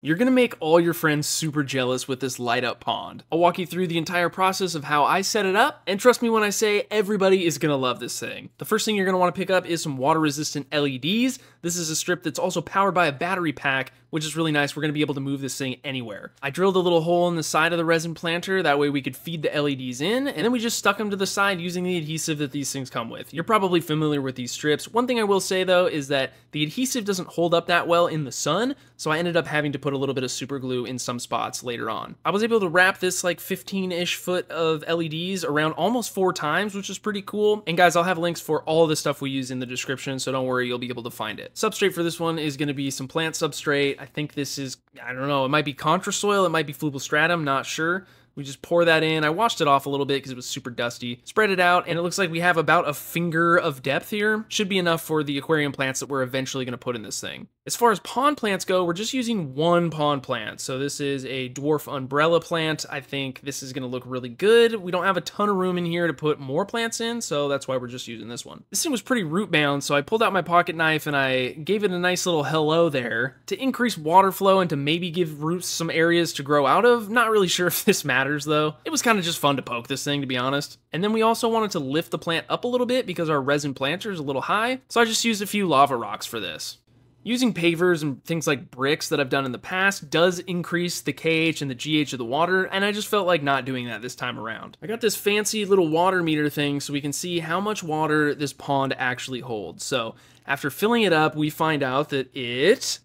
You're gonna make all your friends super jealous with this light up pond. I'll walk you through the entire process of how I set it up, and trust me when I say everybody is gonna love this thing. The first thing you're gonna wanna pick up is some water resistant LEDs. This is a strip that's also powered by a battery pack, which is really nice. We're gonna be able to move this thing anywhere. I drilled a little hole in the side of the resin planter, that way we could feed the LEDs in, and then we just stuck them to the side using the adhesive that these things come with. You're probably familiar with these strips. One thing I will say though is that the adhesive doesn't hold up that well in the sun, so I ended up having to put a little bit of super glue in some spots later on. I was able to wrap this like 15-ish foot of LEDs around almost 4 times, which is pretty cool. And guys, I'll have links for all of the stuff we use in the description, so don't worry, you'll be able to find it. Substrate for this one is gonna be some plant substrate. I think this is, I don't know, it might be contra soil, it might be flubostratum, not sure. We just pour that in. I washed it off a little bit because it was super dusty. Spread it out, and it looks like we have about a finger of depth here. Should be enough for the aquarium plants that we're eventually going to put in this thing. As far as pond plants go, we're just using one pond plant. So this is a dwarf umbrella plant. I think this is going to look really good. We don't have a ton of room in here to put more plants in, so that's why we're just using this one. This thing was pretty root bound, so I pulled out my pocket knife and I gave it a nice little hello there to increase water flow and to maybe give roots some areas to grow out of. Not really sure if this matters though. It was kind of just fun to poke this thing, to be honest. And then we also wanted to lift the plant up a little bit because our resin planter is a little high, so I just used a few lava rocks for this. Using pavers and things like bricks that I've done in the past does increase the KH and the GH of the water, and I just felt like not doing that this time around. I got this fancy little water meter thing so we can see how much water this pond actually holds. So after filling it up, we find out that it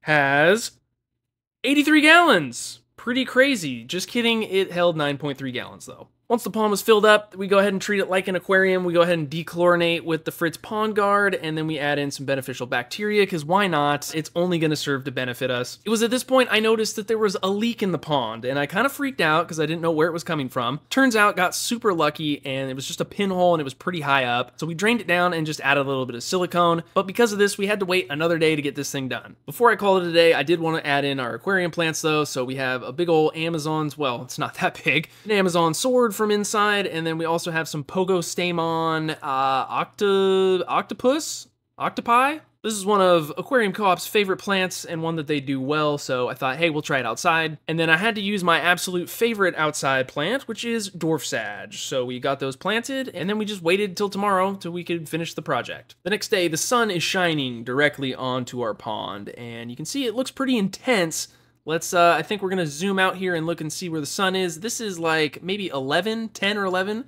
has 83 gallons. Pretty crazy. Just kidding, it held 9.3 gallons though. Once the pond was filled up, we go ahead and treat it like an aquarium. We go ahead and dechlorinate with the Fritz Pond Guard, and then we add in some beneficial bacteria, because why not? It's only going to serve to benefit us. It was at this point I noticed that there was a leak in the pond, and I kind of freaked out because I didn't know where it was coming from. Turns out, got super lucky, and it was just a pinhole, and it was pretty high up. So we drained it down and just added a little bit of silicone, but because of this, we had to wait another day to get this thing done. Before I call it a day, I did want to add in our aquarium plants though, so we have a big old Amazon's, well, it's not that big, an Amazon sword from inside, and then we also have some Pogo Stamon octopi. This is one of Aquarium Co-op's favorite plants and one that they do well, so I thought, hey, we'll try it outside. And then I had to use my absolute favorite outside plant, which is dwarf sage. So we got those planted, and then we just waited till tomorrow till we could finish the project. The next day, the sun is shining directly onto our pond, and you can see it looks pretty intense. Let's, I think we're gonna zoom out here and look and see where the sun is. This is like maybe 10 or 11,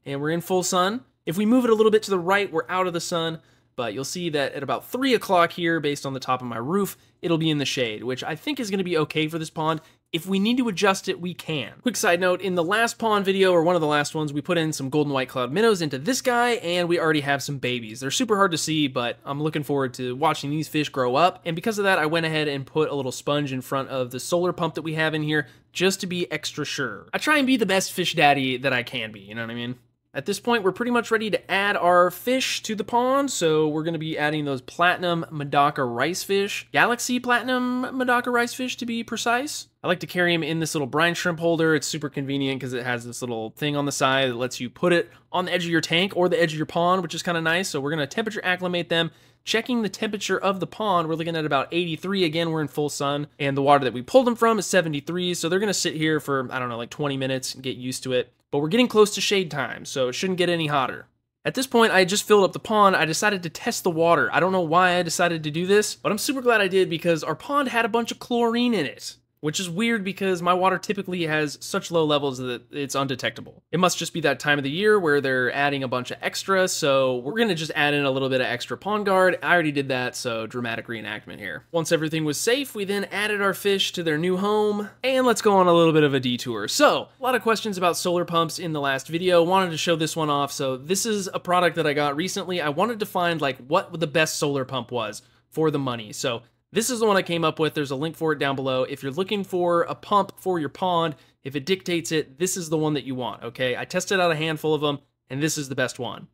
and we're in full sun. If we move it a little bit to the right, we're out of the sun. But you'll see that at about 3 o'clock here, based on the top of my roof, it'll be in the shade, which I think is going to be okay for this pond. If we need to adjust it, we can. Quick side note, in the last pond video, or one of the last ones, we put in some golden white cloud minnows into this guy, and we already have some babies. They're super hard to see, but I'm looking forward to watching these fish grow up. And because of that, I went ahead and put a little sponge in front of the solar pump that we have in here, just to be extra sure. I try and be the best fish daddy that I can be, you know what I mean? At this point, we're pretty much ready to add our fish to the pond, so we're going to be adding those platinum Medaka rice fish. Galaxy platinum Medaka rice fish, to be precise. I like to carry them in this little brine shrimp holder. It's super convenient because it has this little thing on the side that lets you put it on the edge of your tank or the edge of your pond, which is kind of nice. So we're going to temperature acclimate them. Checking the temperature of the pond, we're looking at about 83. Again, we're in full sun, and the water that we pulled them from is 73, so they're going to sit here for, I don't know, like 20 minutes and get used to it. But we're getting close to shade time, so it shouldn't get any hotter. At this point, I had just filled up the pond. I decided to test the water. I don't know why I decided to do this, but I'm super glad I did because our pond had a bunch of chlorine in it. Which is weird because my water typically has such low levels that it's undetectable. It must just be that time of the year where they're adding a bunch of extra, so we're gonna just add in a little bit of extra pond guard. I already did that, so dramatic reenactment here. Once everything was safe, we then added our fish to their new home, and let's go on a little bit of a detour. So, a lot of questions about solar pumps in the last video. Wanted to show this one off, so this is a product that I got recently. I wanted to find like what the best solar pump was for the money. So, this is the one I came up with. There's a link for it down below. If you're looking for a pump for your pond, if it dictates it, this is the one that you want, okay? I tested out a handful of them, and this is the best one.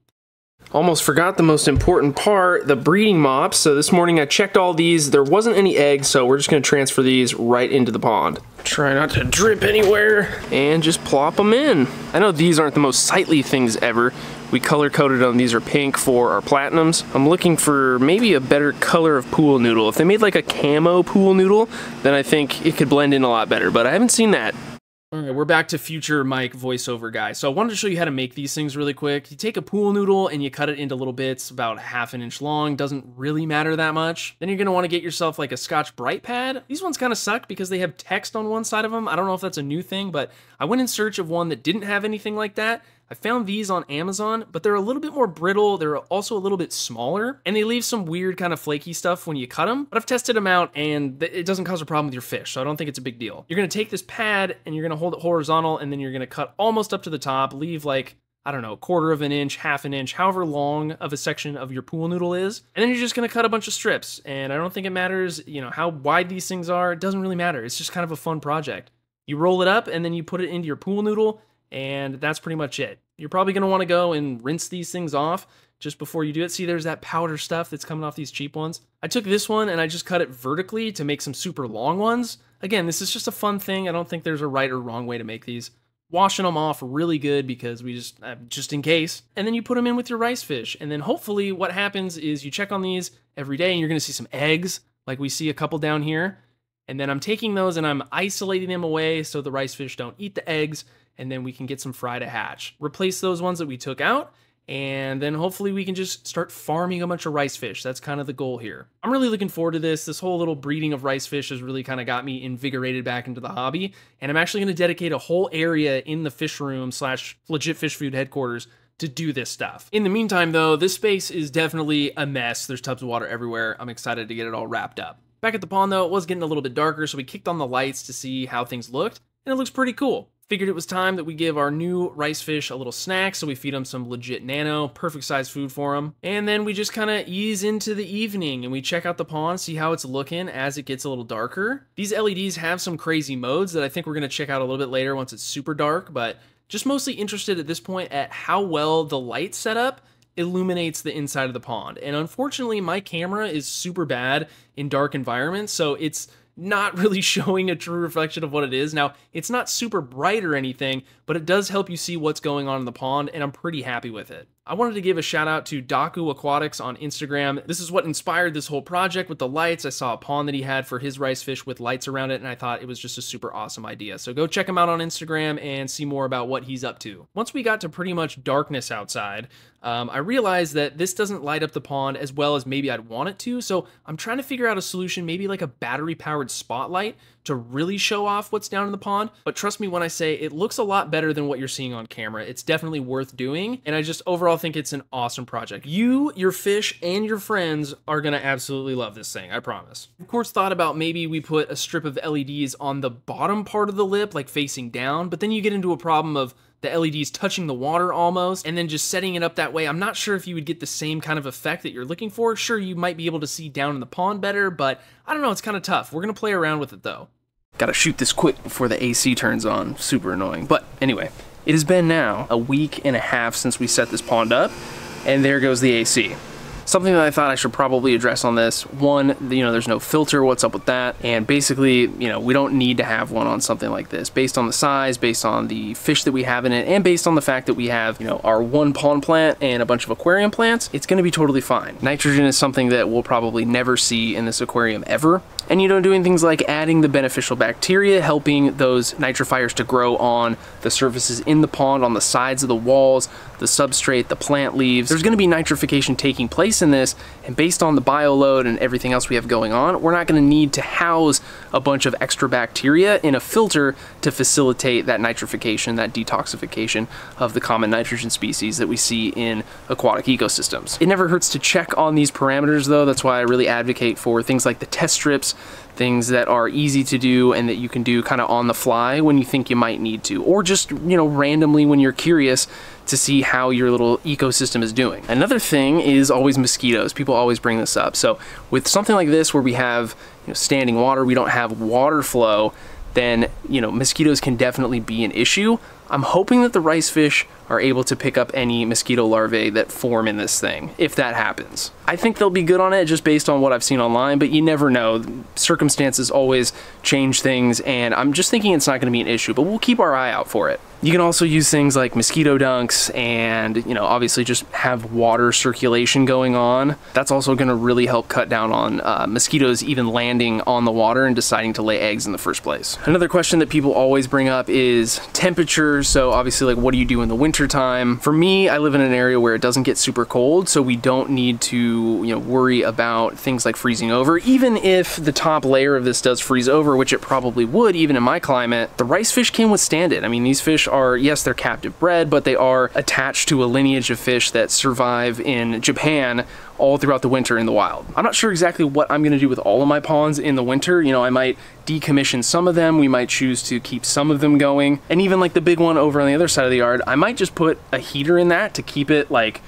Almost forgot the most important part, the breeding mops. So this morning I checked all these. There wasn't any eggs, so we're just gonna transfer these right into the pond. Try not to drip anywhere, and just plop them in. I know these aren't the most sightly things ever. We color coded them. These are pink for our platinums. I'm looking for maybe a better color of pool noodle. If they made like a camo pool noodle, then I think it could blend in a lot better, but I haven't seen that. All right, we're back to future Mike voiceover guy. So I wanted to show you how to make these things really quick. You take a pool noodle and you cut it into little bits, about 1/2 inch long. Doesn't really matter that much. Then you're gonna wanna get yourself like a Scotch Brite pad. These ones kind of suck because they have text on one side of them. I don't know if that's a new thing, but I went in search of one that didn't have anything like that. I found these on Amazon, but they're a little bit more brittle. They're also a little bit smaller, and they leave some weird kind of flaky stuff when you cut them. But I've tested them out, and it doesn't cause a problem with your fish, so I don't think it's a big deal. You're gonna take this pad, and you're gonna hold it horizontal, and then you're gonna cut almost up to the top, leave like, I don't know, 1/4 of an inch, 1/2 an inch, however long of a section of your pool noodle is. And then you're just gonna cut a bunch of strips. And I don't think it matters, you know, how wide these things are. It doesn't really matter. It's just kind of a fun project. You roll it up, and then you put it into your pool noodle, and that's pretty much it. You're probably gonna wanna go and rinse these things off just before you do it. See, there's that powder stuff that's coming off these cheap ones. I took this one and I just cut it vertically to make some super long ones. Again, this is just a fun thing. I don't think there's a right or wrong way to make these. Washing them off really good because we just in case. And then you put them in with your rice fish. And then hopefully what happens is you check on these every day and you're gonna see some eggs, like we see a couple down here. And then I'm taking those and I'm isolating them away so the rice fish don't eat the eggs, and then we can get some fry to hatch. Replace those ones that we took out, and then hopefully we can just start farming a bunch of rice fish. That's kind of the goal here. I'm really looking forward to this. This whole little breeding of rice fish has really kind of got me invigorated back into the hobby, and I'm actually gonna dedicate a whole area in the fish room / legit fish food headquarters to do this stuff. In the meantime though, this space is definitely a mess. There's tubs of water everywhere. I'm excited to get it all wrapped up. Back at the pond though, it was getting a little bit darker, so we kicked on the lights to see how things looked, and it looks pretty cool. Figured it was time that we give our new rice fish a little snack, so we feed them some legit nano, perfect size food for them. And then we just kind of ease into the evening and we check out the pond, see how it's looking as it gets a little darker. These LEDs have some crazy modes that I think we're gonna check out a little bit later once it's super dark, but just mostly interested at this point at how well the light setup illuminates the inside of the pond. And unfortunately, my camera is super bad in dark environments, so it's not really showing a true reflection of what it is. Now, it's not super bright or anything, but it does help you see what's going on in the pond, and I'm pretty happy with it. I wanted to give a shout out to Daku Aquatics on Instagram. This is what inspired this whole project with the lights. I saw a pond that he had for his rice fish with lights around it, and I thought it was just a super awesome idea. So go check him out on Instagram and see more about what he's up to. Once we got to pretty much darkness outside, I realized that this doesn't light up the pond as well as maybe I'd want it to, so I'm trying to figure out a solution, maybe like a battery-powered spotlight to really show off what's down in the pond. But trust me when I say it looks a lot better than what you're seeing on camera. It's definitely worth doing, and I just overall think it's an awesome project. You, your fish, and your friends are gonna absolutely love this thing, I promise. Of course, thought about maybe we put a strip of LEDs on the bottom part of the lip, like facing down, but then you get into a problem of the LEDs touching the water almost, and then just setting it up that way. I'm not sure if you would get the same kind of effect that you're looking for. Sure, you might be able to see down in the pond better, but I don't know, it's kind of tough. We're gonna play around with it though. Gotta shoot this quick before the AC turns on. Super annoying. But anyway, it has been now a week and a half since we set this pond up, and there goes the AC. Something that I thought I should probably address on this. One, you know, there's no filter, what's up with that? And basically, you know, we don't need to have one on something like this. Based on the size, based on the fish that we have in it, and based on the fact that we have, you know, our one pond plant and a bunch of aquarium plants, it's gonna be totally fine. Nitrogen is something that we'll probably never see in this aquarium ever. And you know, doing things like adding the beneficial bacteria, helping those nitrifiers to grow on the surfaces in the pond, on the sides of the walls, the substrate, the plant leaves. There's gonna be nitrification taking place in this, and based on the bioload and everything else we have going on, we're not gonna need to house a bunch of extra bacteria in a filter to facilitate that nitrification, that detoxification of the common nitrogen species that we see in aquatic ecosystems. It never hurts to check on these parameters though. That's why I really advocate for things like the test strips, things that are easy to do and that you can do kind of on the fly when you think you might need to, or just, you know, randomly when you're curious to see how your little ecosystem is doing. Another thing is always mosquitoes. People always bring this up. So with something like this where we have, you know, standing water, we don't have water flow, then, you know, mosquitoes can definitely be an issue. I'm hoping that the rice fish are able to pick up any mosquito larvae that form in this thing, if that happens. I think they'll be good on it just based on what I've seen online, but you never know. Circumstances always change things, and I'm just thinking it's not going to be an issue, but we'll keep our eye out for it. You can also use things like mosquito dunks and, you know, obviously just have water circulation going on. That's also going to really help cut down on mosquitoes even landing on the water and deciding to lay eggs in the first place. Another question that people always bring up is temperature. So obviously, like, what do you do in the winter time? For me, I live in an area where it doesn't get super cold, so we don't need to, you know, worry about things like freezing over. Even if the top layer of this does freeze over, which it probably would even in my climate, the rice fish can withstand it. I mean, these fish are, yes, they're captive bred, but they are attached to a lineage of fish that survive in Japan all throughout the winter in the wild. I'm not sure exactly what I'm gonna do with all of my ponds in the winter. You know, I might decommission some of them, we might choose to keep some of them going, and even like the big one over on the other side of the yard, I might just put a heater in that to keep it like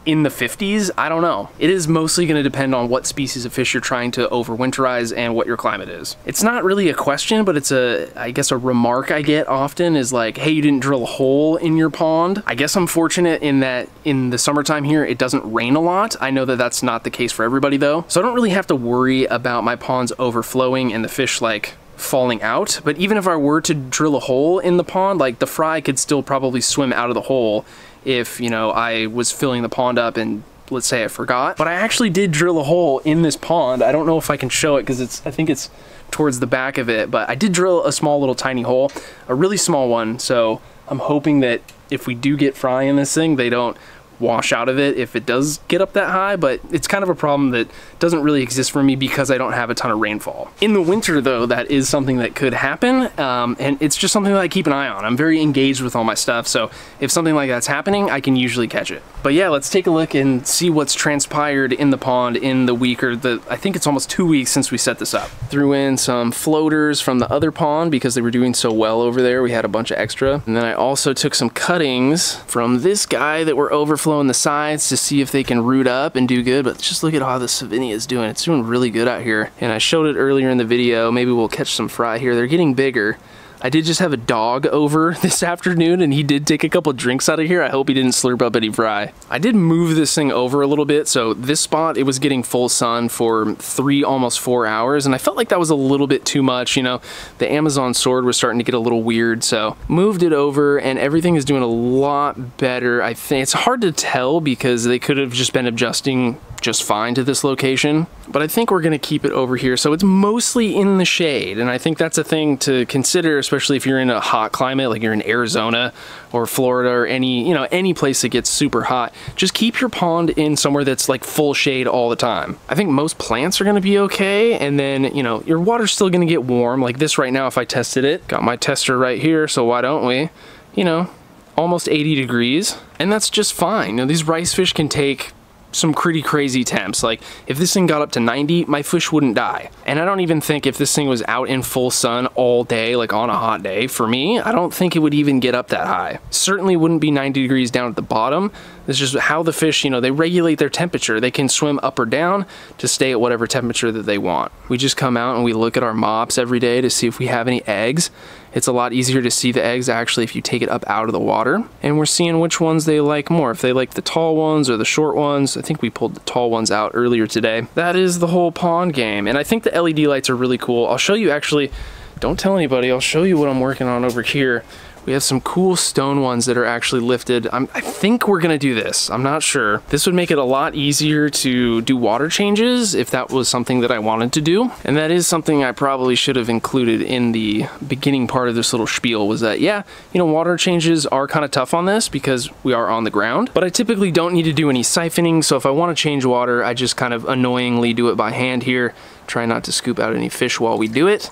in the 50s. I don't know. It is mostly going to depend on what species of fish you're trying to overwinterize and what your climate is. It's not really a question, but it's I guess a remark I get often is like, hey, you didn't drill a hole in your pond. I guess I'm fortunate in that in the summertime here, it doesn't rain a lot. I know that that's not the case for everybody though. So I don't really have to worry about my ponds overflowing and the fish like falling out. But even if I were to drill a hole in the pond, like the fry could still probably swim out of the hole if, you know, I was filling the pond up and let's say I forgot. But I actually did drill a hole in this pond. I don't know if I can show it because I think it's towards the back of it, but I did drill a small little tiny hole, a really small one. So I'm hoping that if we do get fry in this thing, they don't wash out of it if it does get up that high, but it's kind of a problem that doesn't really exist for me because I don't have a ton of rainfall. In the winter though, that is something that could happen, and it's just something that I keep an eye on. I'm very engaged with all my stuff, so if something like that's happening, I can usually catch it. But yeah, let's take a look and see what's transpired in the pond in the week, or I think it's almost 2 weeks since we set this up. Threw in some floaters from the other pond because they were doing so well over there. We had a bunch of extra. And then I also took some cuttings from this guy that were overflowing the sides to see if they can root up and do good. But just look at how the Savinia is doing. It's doing really good out here. And I showed it earlier in the video. Maybe we'll catch some fry here. They're getting bigger. I did just have a dog over this afternoon and he did take a couple drinks out of here. I hope he didn't slurp up any fry. I did move this thing over a little bit. So this spot, it was getting full sun for 3, almost 4 hours. And I felt like that was a little bit too much. You know, the Amazon sword was starting to get a little weird. So moved it over and everything is doing a lot better. I think it's hard to tell because they could have just been adjusting just fine to this location, but I think we're gonna keep it over here. So it's mostly in the shade. And I think that's a thing to consider, especially if you're in a hot climate, like you're in Arizona or Florida or any, you know, any place that gets super hot. Just keep your pond in somewhere that's like full shade all the time. I think most plants are gonna be okay. And then, you know, your water's still gonna get warm. Like this right now, if I tested it, got my tester right here. So why don't we, you know, almost 80 degrees. And that's just fine. You know, these rice fish can take some pretty crazy temps. Like if this thing got up to 90, my fish wouldn't die. And I don't even think if this thing was out in full sun all day, like on a hot day, for me, I don't think it would even get up that high. Certainly wouldn't be 90 degrees down at the bottom. It's just how the fish, you know, they regulate their temperature. They can swim up or down to stay at whatever temperature that they want. We just come out and we look at our mops every day to see if we have any eggs. It's a lot easier to see the eggs actually if you take it up out of the water. And we're seeing which ones they like more. If they like the tall ones or the short ones. I think we pulled the tall ones out earlier today. That is the whole pond game. And I think the LED lights are really cool. I'll show you actually, don't tell anybody, I'll show you what I'm working on over here. We have some cool stone ones that are actually lifted. I think we're gonna do this. I'm not sure. This would make it a lot easier to do water changes if that was something that I wanted to do. And that is something I probably should have included in the beginning part of this little spiel, was that, yeah, you know, water changes are kind of tough on this because we are on the ground, but I typically don't need to do any siphoning. So if I want to change water, I just kind of annoyingly do it by hand here. Try not to scoop out any fish while we do it.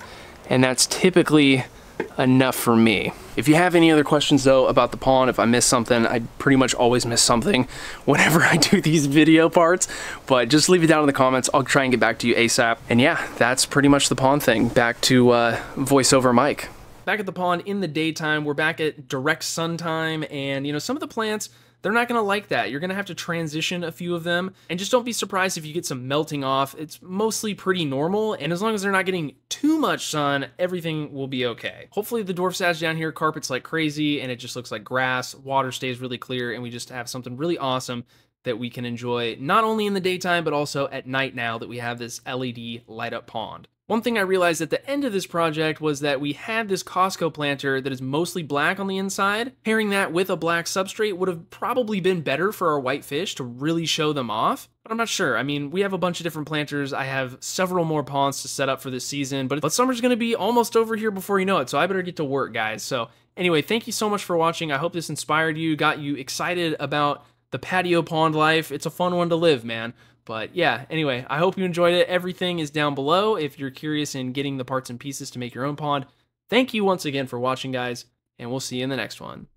And that's typically enough for me. If you have any other questions though about the pond, if I miss something, I pretty much always miss something whenever I do these video parts, but just leave it down in the comments. I'll try and get back to you ASAP. And yeah, that's pretty much the pond thing. Back to voiceover Mike. Back at the pond in the daytime, we're back at direct sun time, and you know, some of the plants, they're not gonna like that. You're gonna have to transition a few of them, and just don't be surprised if you get some melting off. It's mostly pretty normal, and as long as they're not getting too much sun, everything will be okay. Hopefully the dwarf sage down here carpets like crazy, and it just looks like grass, water stays really clear, and we just have something really awesome that we can enjoy not only in the daytime, but also at night now that we have this LED light up pond. One thing I realized at the end of this project was that we had this Costco planter that is mostly black on the inside. Pairing that with a black substrate would have probably been better for our white fish to really show them off, but I'm not sure. I mean, we have a bunch of different planters. I have several more ponds to set up for this season, but summer's gonna be almost over here before you know it, so I better get to work, guys. So anyway, thank you so much for watching. I hope this inspired you, got you excited about the patio pond life. It's a fun one to live, man. But yeah, anyway, I hope you enjoyed it. Everything is down below if you're curious in getting the parts and pieces to make your own pond. Thank you once again for watching, guys, and we'll see you in the next one.